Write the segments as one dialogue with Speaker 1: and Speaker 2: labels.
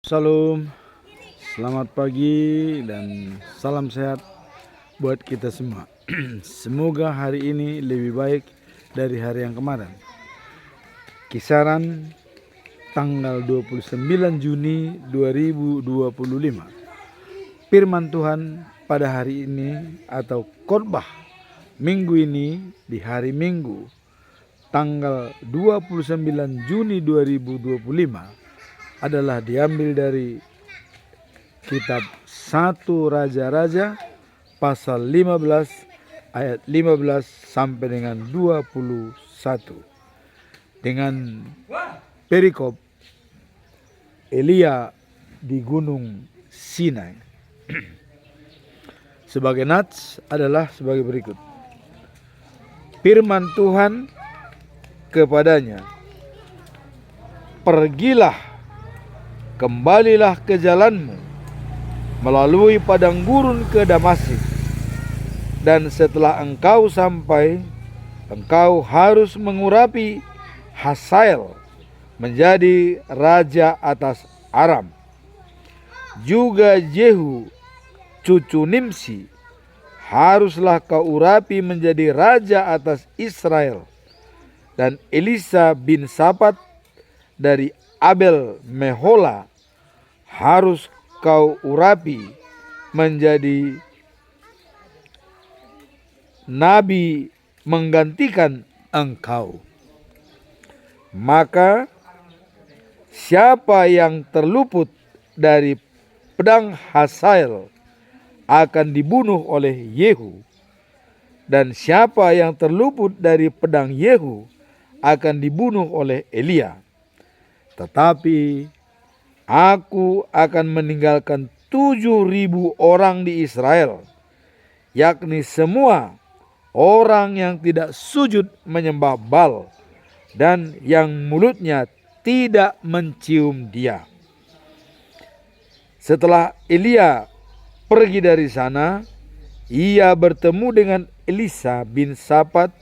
Speaker 1: Salam, selamat pagi dan salam sehat buat kita semua. Semoga hari ini lebih baik dari hari yang kemarin. Kisaran tanggal 29 Juni 2025. Firman Tuhan pada hari ini atau khotbah minggu ini di hari Minggu tanggal 29 Juni 2025 adalah diambil dari kitab 1 Raja-Raja pasal 15 ayat 15 sampai dengan 21 dengan perikop Elia di Gunung Sinai. Sebagai nats adalah sebagai berikut. Firman Tuhan kepadanya, "Pergilah, kembalilah ke jalanmu melalui padang gurun ke Damaskus, dan setelah engkau sampai, engkau harus mengurapi Hazael menjadi raja atas Aram. Juga Jehu cucu Nimsi haruslah kau urapi menjadi raja atas Israel, dan Elisa bin Safat dari Abel Mehola harus kau urapi menjadi nabi menggantikan engkau. Maka siapa yang terluput dari pedang Hazael akan dibunuh oleh Yehu, dan siapa yang terluput dari pedang Yehu akan dibunuh oleh Elia. Tetapi aku akan meninggalkan 7.000 orang di Israel, yakni semua orang yang tidak sujud menyembah Baal dan yang mulutnya tidak mencium dia." Setelah Elia pergi dari sana, ia bertemu dengan Elisa bin Safat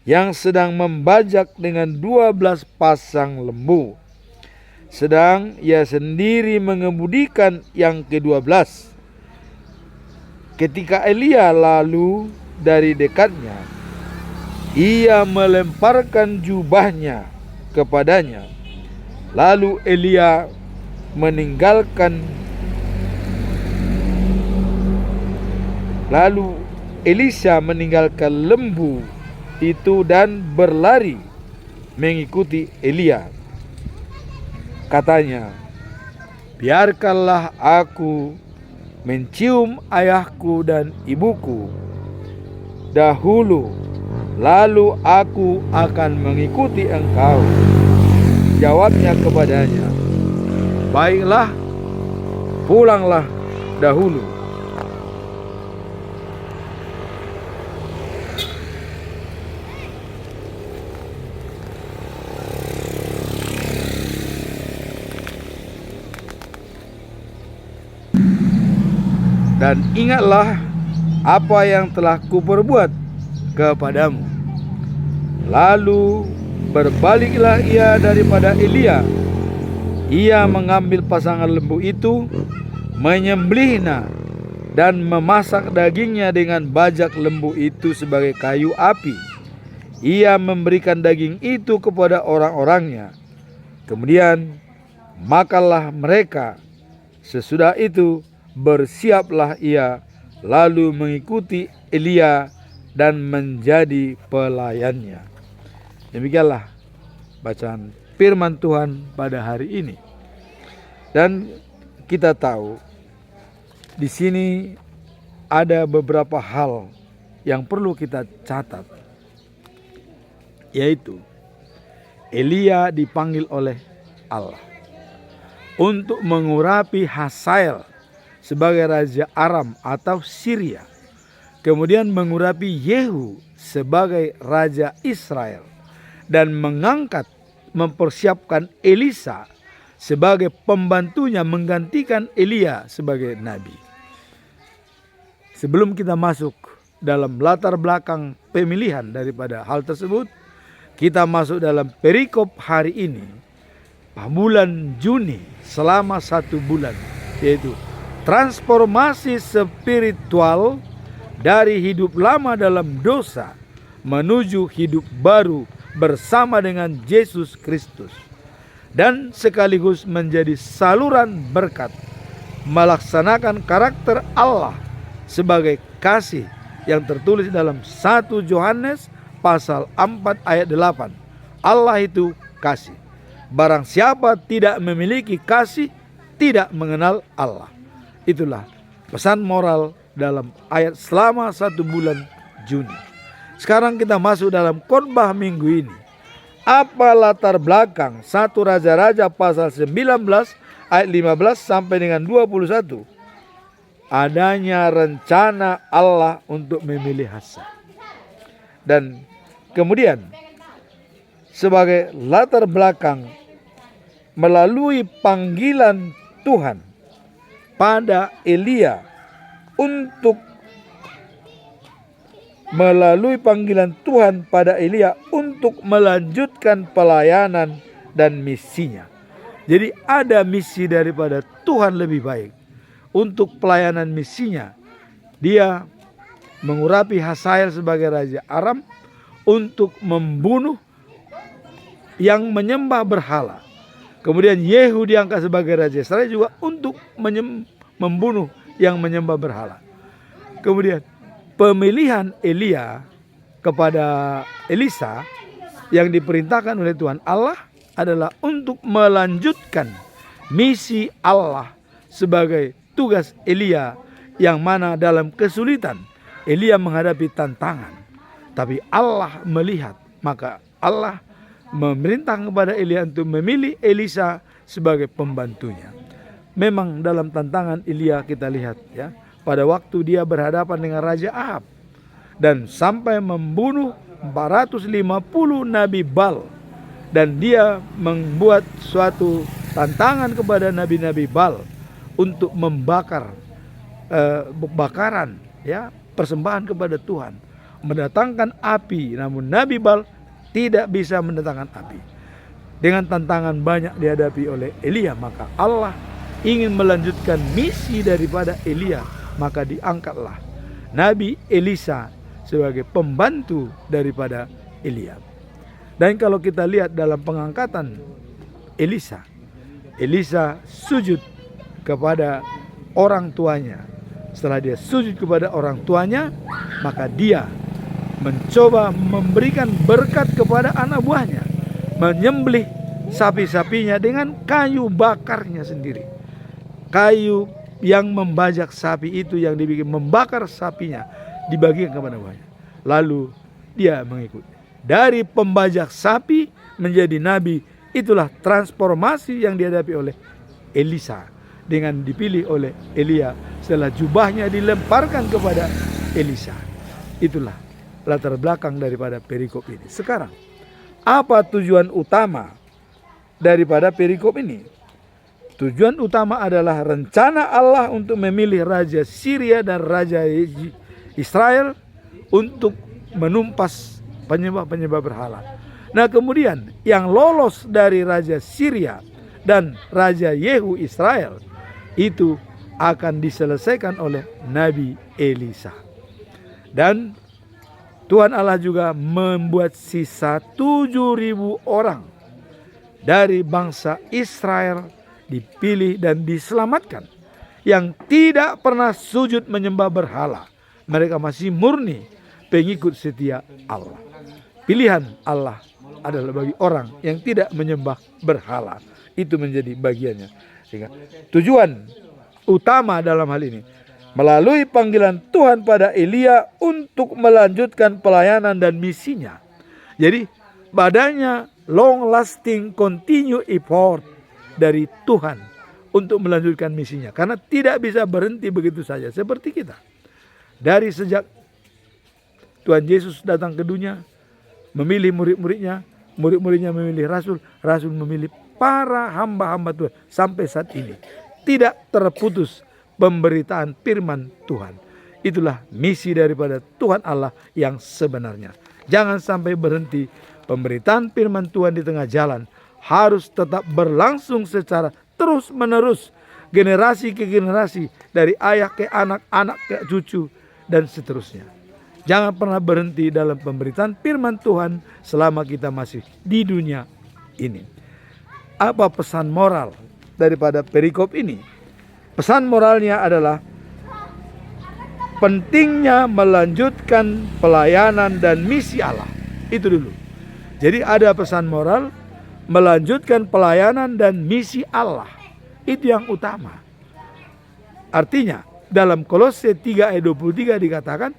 Speaker 1: yang sedang membajak dengan 12 pasang lembu, sedang ia sendiri mengemudikan yang ke-12. Ketika Elia lalu dari dekatnya, ia melemparkan jubahnya kepadanya. Lalu Elisa meninggalkan lembu itu dan berlari mengikuti Elia. Katanya, "Biarkanlah aku mencium ayahku dan ibuku dahulu, lalu aku akan mengikuti engkau." Jawabnya kepadanya, "Baiklah, pulanglah dahulu." "Dan ingatlah apa yang telah kuperbuat kepadamu." Lalu berbaliklah ia daripada Elia. Ia mengambil pasangan lembu itu, menyembelihnya dan memasak dagingnya dengan bajak lembu itu sebagai kayu api. Ia memberikan daging itu kepada orang-orangnya. Kemudian makanlah mereka. Sesudah itu bersiaplah ia, lalu mengikuti Elia dan menjadi pelayannya. Demikianlah bacaan firman Tuhan pada hari ini. Dan kita tahu di sini ada beberapa hal yang perlu kita catat, yaitu Elia dipanggil oleh Allah untuk mengurapi Hazael sebagai raja Aram atau Syria, kemudian mengurapi Yehu sebagai raja Israel, dan mempersiapkan Elisa sebagai pembantunya menggantikan Elia sebagai nabi. Sebelum kita masuk dalam latar belakang pemilihan daripada hal tersebut, kita masuk dalam perikop hari ini, bulan Juni selama 1 bulan, yaitu transformasi spiritual dari hidup lama dalam dosa menuju hidup baru bersama dengan Yesus Kristus, dan sekaligus menjadi saluran berkat melaksanakan karakter Allah sebagai kasih yang tertulis dalam 1 Yohanes pasal 4 ayat 8. Allah itu kasih. Barang siapa tidak memiliki kasih, tidak mengenal Allah. Itulah pesan moral dalam ayat selama 1 bulan Juni. Sekarang kita masuk dalam khotbah minggu ini. Apa latar belakang 1 Raja-Raja pasal 19 ayat 15 sampai dengan 21? Adanya rencana Allah untuk memilih Hasan. Dan kemudian sebagai latar belakang, melalui panggilan Tuhan pada Elia untuk melanjutkan pelayanan dan misinya. Jadi ada misi daripada Tuhan lebih baik. Untuk pelayanan misinya, dia mengurapi Hazael sebagai raja Aram untuk membunuh yang menyembah berhala. Kemudian Yehu diangkat sebagai raja Israel juga untuk membunuh yang menyembah berhala. Kemudian pemilihan Elia kepada Elisa yang diperintahkan oleh Tuhan Allah adalah untuk melanjutkan misi Allah sebagai tugas Elia, yang mana dalam kesulitan Elia menghadapi tantangan, tapi Allah melihat, maka Allah memerintah kepada Elia untuk memilih Elisa sebagai pembantunya. Memang dalam tantangan Elia kita lihat ya, pada waktu dia berhadapan dengan Raja Ahab dan sampai membunuh 450 Nabi Baal, dan dia membuat suatu tantangan kepada nabi-nabi Baal untuk membakar bakaran ya, persembahan kepada Tuhan, mendatangkan api, namun Nabi Baal tidak bisa mendatangkan api. Dengan tantangan banyak dihadapi oleh Elia, maka Allah ingin melanjutkan misi daripada Elia, maka diangkatlah Nabi Elisa sebagai pembantu daripada Elia. Dan kalau kita lihat dalam pengangkatan Elisa, Elisa sujud kepada orang tuanya. Setelah dia sujud kepada orang tuanya, maka dia mencoba memberikan berkat kepada anak buahnya, menyembelih sapi-sapinya dengan kayu bakarnya sendiri. Kayu yang membajak sapi itu, yang dibikin membakar sapinya, dibagikan kepada buahnya. Lalu dia mengikut. Dari pembajak sapi menjadi nabi, itulah transformasi yang dihadapi oleh Elisa dengan dipilih oleh Elia setelah jubahnya dilemparkan kepada Elisa. Itulah latar belakang daripada perikop ini. Sekarang, apa tujuan utama daripada perikop ini? Tujuan utama adalah rencana Allah untuk memilih Raja Syria dan Raja Israel untuk menumpas penyembah-penyembah berhala. Nah, kemudian yang lolos dari Raja Syria dan Raja Yehu Israel itu akan diselesaikan oleh Nabi Elisa. Dan Tuhan Allah juga membuat sisa 7.000 orang dari bangsa Israel dipilih dan diselamatkan, yang tidak pernah sujud menyembah berhala. Mereka masih murni pengikut setia Allah. Pilihan Allah adalah bagi orang yang tidak menyembah berhala. Itu menjadi bagiannya. Sehingga tujuan utama dalam hal ini, melalui panggilan Tuhan pada Elia untuk melanjutkan pelayanan dan misinya. Jadi badannya long lasting continue effort dari Tuhan untuk melanjutkan misinya. Karena tidak bisa berhenti begitu saja seperti kita. Dari sejak Tuhan Yesus datang ke dunia, memilih murid-muridnya, murid-muridnya memilih rasul, rasul memilih para hamba-hamba Tuhan sampai saat ini. Tidak terputus pemberitaan firman Tuhan. Itulah misi daripada Tuhan Allah yang sebenarnya. Jangan sampai berhenti pemberitaan firman Tuhan di tengah jalan. Harus tetap berlangsung secara terus menerus, generasi ke generasi, dari ayah ke anak, anak ke cucu, dan seterusnya. Jangan pernah berhenti dalam pemberitaan firman Tuhan selama kita masih di dunia ini. Apa pesan moral daripada perikop ini? Pesan moralnya adalah pentingnya melanjutkan pelayanan dan misi Allah. Itu dulu. Jadi ada pesan moral, melanjutkan pelayanan dan misi Allah. Itu yang utama. Artinya dalam Kolose 3 ayat 23 dikatakan,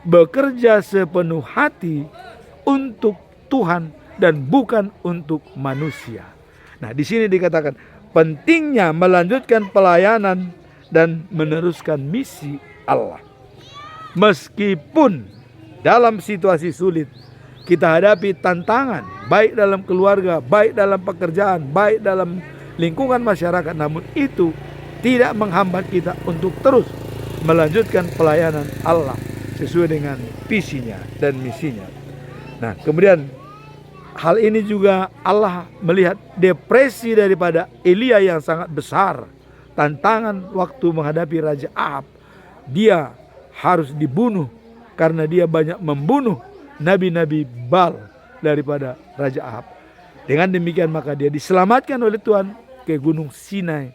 Speaker 1: bekerja sepenuh hati untuk Tuhan dan bukan untuk manusia. Nah, di sini dikatakan pentingnya melanjutkan pelayanan dan meneruskan misi Allah. Meskipun dalam situasi sulit kita hadapi tantangan, baik dalam keluarga, baik dalam pekerjaan, baik dalam lingkungan masyarakat, namun itu tidak menghambat kita untuk terus melanjutkan pelayanan Allah sesuai dengan visinya dan misinya. Nah, kemudian hal ini juga Allah melihat depresi daripada Elia yang sangat besar. Tantangan waktu menghadapi Raja Ahab. Dia harus dibunuh karena dia banyak membunuh nabi-nabi Baal daripada Raja Ahab. Dengan demikian maka dia diselamatkan oleh Tuhan ke Gunung Sinai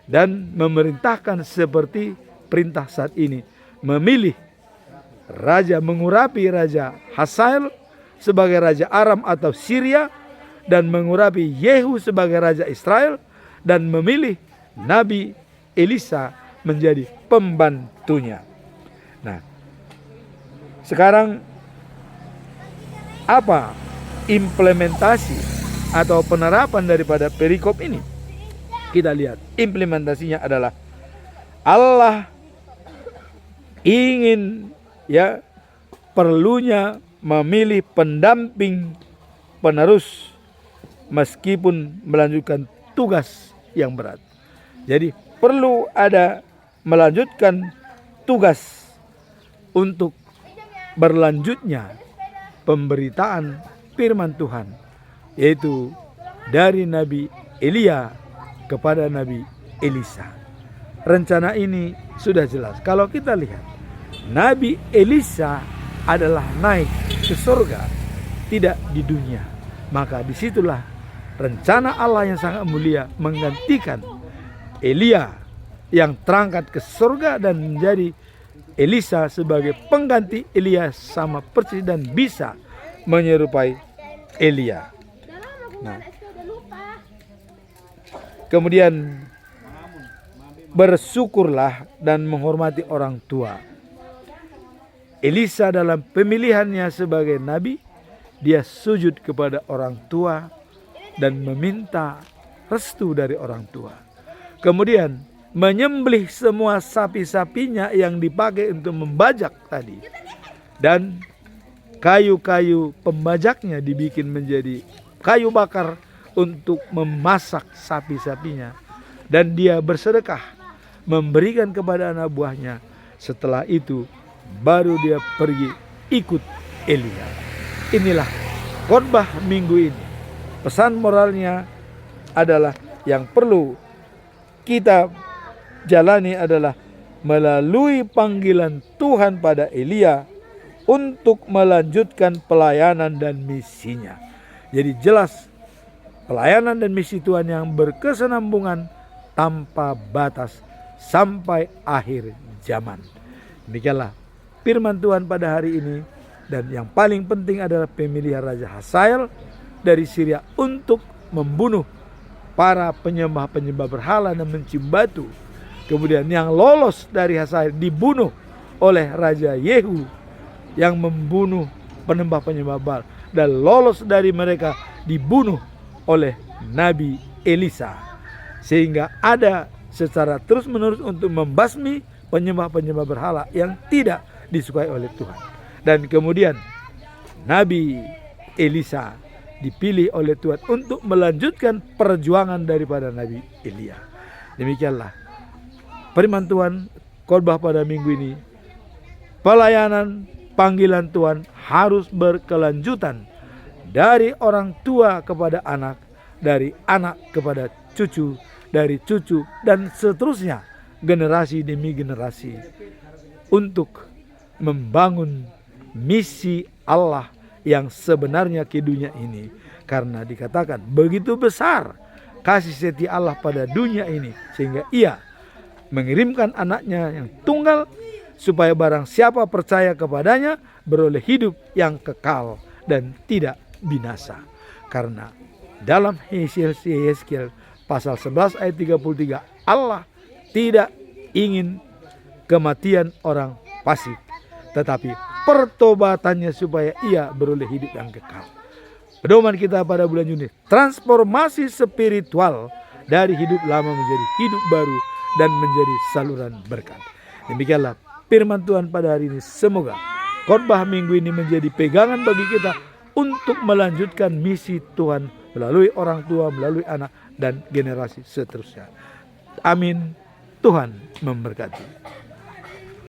Speaker 1: dan memerintahkan seperti perintah saat ini, memilih raja, mengurapi Raja Hazael sebagai Raja Aram atau Syria, dan mengurapi Yehu sebagai Raja Israel, dan memilih Nabi Elisa menjadi pembantunya. Nah, sekarang apa implementasi atau penerapan daripada perikop ini? Kita lihat implementasinya adalah Allah ingin perlunya memilih pendamping penerus meskipun melanjutkan tugas yang berat. Jadi perlu ada melanjutkan tugas untuk berlanjutnya pemberitaan firman Tuhan, yaitu dari Nabi Elia kepada Nabi Elisa. Rencana ini sudah jelas. Kalau kita lihat, Nabi Elisa adalah naik ke surga, tidak di dunia. Maka disitulah rencana Allah yang sangat mulia menggantikan Elia yang terangkat ke surga dan menjadi Elisa sebagai pengganti Elia, sama persis dan bisa menyerupai Elia. Nah, kemudian bersyukurlah dan menghormati orang tua. Elisa dalam pemilihannya sebagai nabi, dia sujud kepada orang tua dan meminta restu dari orang tua. Kemudian menyembelih semua sapi-sapinya yang dipakai untuk membajak tadi. Dan kayu-kayu pembajaknya dibikin menjadi kayu bakar untuk memasak sapi-sapinya. Dan dia bersedekah, memberikan kepada anak buahnya. Setelah itu baru dia pergi ikut Elia. Inilah khotbah minggu ini. Pesan moralnya adalah yang perlu kita jalani adalah melalui panggilan Tuhan pada Elia untuk melanjutkan pelayanan dan misinya. Jadi jelas pelayanan dan misi Tuhan yang berkesinambungan tanpa batas sampai akhir zaman. Demikianlah firman Tuhan pada hari ini. Dan yang paling penting adalah pemilihan Raja Hazael dari Syria untuk membunuh para penyembah-penyembah berhala dan mencium batu. Kemudian yang lolos dari Hazael dibunuh oleh Raja Yehu yang membunuh penyembah-penyembah Baal. Dan lolos dari mereka dibunuh oleh Nabi Elisa. Sehingga ada secara terus-menerus untuk membasmi penyembah-penyembah berhala yang tidak disukai oleh Tuhan. Dan kemudian Nabi Elisa dipilih oleh Tuhan untuk melanjutkan perjuangan daripada Nabi Elia. Demikianlah firman Tuhan khotbah pada minggu ini. Pelayanan panggilan Tuhan harus berkelanjutan dari orang tua kepada anak, dari anak kepada cucu, dari cucu, dan seterusnya, generasi demi generasi, untuk membangun misi Allah yang sebenarnya ke dunia ini. Karena dikatakan begitu besar kasih setia Allah pada dunia ini, sehingga Ia mengirimkan anaknya yang tunggal, supaya barang siapa percaya kepadanya beroleh hidup yang kekal dan tidak binasa. Karena dalam Yeskiel pasal 11 ayat 33, Allah tidak ingin kematian orang fasik, tetapi pertobatannya supaya ia beroleh hidup yang kekal. Pedoman kita pada bulan Juni, transformasi spiritual dari hidup lama menjadi hidup baru dan menjadi saluran berkat. Demikianlah firman Tuhan pada hari ini. Semoga khotbah minggu ini menjadi pegangan bagi kita untuk melanjutkan misi Tuhan melalui orang tua, melalui anak, dan generasi seterusnya. Amin. Tuhan memberkati.